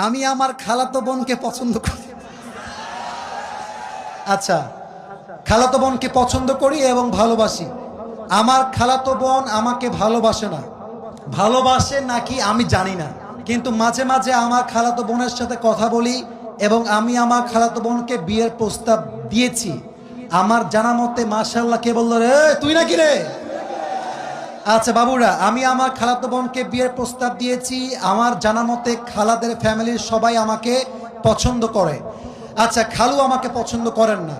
আমি আমার খালাতো বোনকে পছন্দ করি। আচ্ছা, খালাতো বোনকে পছন্দ করি এবং ভালোবাসি। আমার খালাতো বোন আমাকে ভালোবাসে না, ভালোবাসে নাকি আমি জানি না, কিন্তু মাঝে মাঝে আমার খালাতো বোনের সাথে কথা বলি এবং আমি আমার খালাতো বোনকে বিয়ের প্রস্তাব দিয়েছি। আমার জানা মতে মাশাআল্লাহ, কে বলল রে, তুই নাকি রে? আচ্ছা বাবুরা, আমি আমার খালাতো বোনকে বিয়ের প্রস্তাব দিয়েছি। আমার জানা মতে খালাদের ফ্যামিলির সবাই আমাকে পছন্দ করে। আচ্ছা, খালু আমাকে পছন্দ করেন না।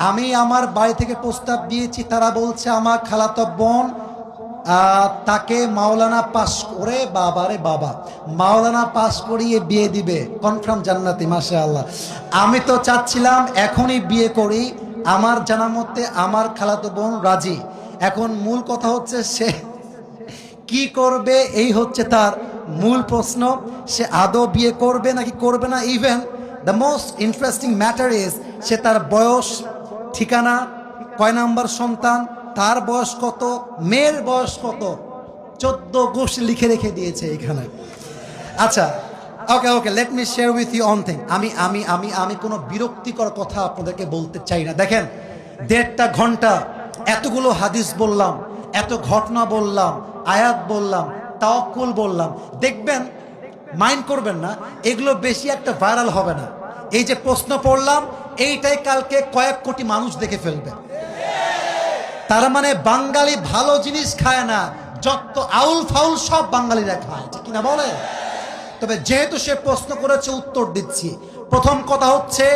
আমি আমার বাড়ি থেকে প্রস্তাব দিয়েছি, তারা বলছে আমার খালাতো বোন তাকে মাওলানা পাস করে, বাবারে বাবা, মাওলানা পাস করিয়ে বিয়ে দিবে, কনফার্ম জান্নাতি, মাশাআল্লাহ। আমি তো চাচ্ছিলাম এখনই বিয়ে করি। আমার জানা মতে আমার খালাতো বোন রাজি। এখন মূল কথা হচ্ছে সে কি করবে, এই হচ্ছে তার মূল প্রশ্ন। সে আদৌ বিয়ে করবে নাকি করবে না। Even the most interesting matter is সে তার বয়স, ঠিকানা, কয় নাম্বার সন্তান, তার বয়স কত, মেয়ের বয়স কত, 14 গোষ্ঠী লিখে রেখে দিয়েছে এখানে। আচ্ছা, okay okay, let me share with you one thing. আমি কোনো বিরক্তিকর কথা আপনাদেরকে বলতে চাই না। দেখেন, 1.5 ঘন্টা এতগুলো হাদিস বললাম, এত ঘটনা বললাম, আয়াত বললাম, তাওয়াক্কুল বললাম। দেখবেন, মাইন্ড করবেন না, এগুলো বেশি একটা ভাইরাল হবে না। এই যে প্রশ্ন পড়লাম, এইটাই কালকে কয়েক কোটি মানুষ দেখে ফেলবে। তার মানে বাঙালি ভালো জিনিস খায় না, যত আউল ফাউল সব বাঙালিরা খায়, ঠিক কিনা বলে? তবে যেহেতু সে প্রশ্ন করেছে, উত্তর দিচ্ছি। প্রথম কথা হচ্ছে,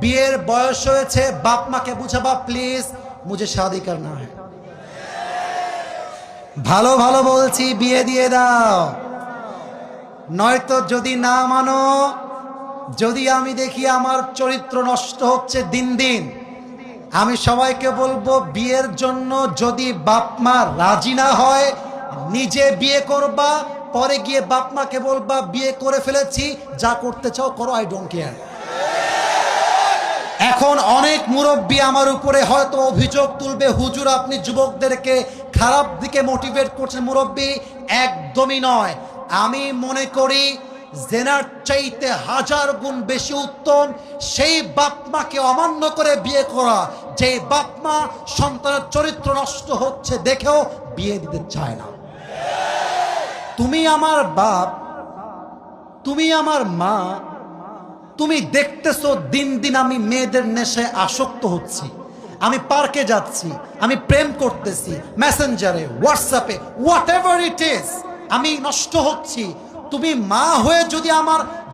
বিয়ের বয়স হয়েছে, বাপ মাকে বুঝাবা প্লিজ, মুঝে শাদি করনা है। ভালো ভালো বলছি, বিয়ে দিয়ে দাও। নয়তো যদি না মানো, যদি আমি দেখি আমার চরিত্র নষ্ট হচ্ছে দিন দিন, আমি সবাইকে বলবো বিয়ের জন্য যদি বাপ মা রাজি না হয়, নিজে বিয়ে করবা, পরে গিয়ে বাপ মাকে বলবা বিয়ে করে ফেলেছি, যা করতে চাও করো, আই ডোন্ট কেয়ার। এখন অনেক মুরব্বী আমার উপরে হয়তো অভিযোগ তুলবে, হুজুর আপনি যুবকদেরকে খারাপ দিকে মোটিভেট করছেন। মুরব্বী, একদমই নয়। আমি মনে করি জেনার চাইতে 1000 গুণ বেশি উত্তম সেই বাপ মাকে অমান্য করে বিয়ে করা, যে বাপ মা সন্তানের চরিত্র নষ্ট হচ্ছে দেখেও বিয়ে দিতে চায় না। তুমি আমার বাপ, তুমি আমার মা, তুমি দেখতেছো দিন দিন আমি মেয়েদের নেশায় আসক্ত হচ্ছি, আমি পার্কে যাচ্ছি, আমি প্রেম করতেছি, মেসেঞ্জারে, হোয়াটসঅ্যাপে, হোয়াট এভার ইট ইজ, আমি নষ্ট হচ্ছি। তুমি মা হয়ে যদি আমার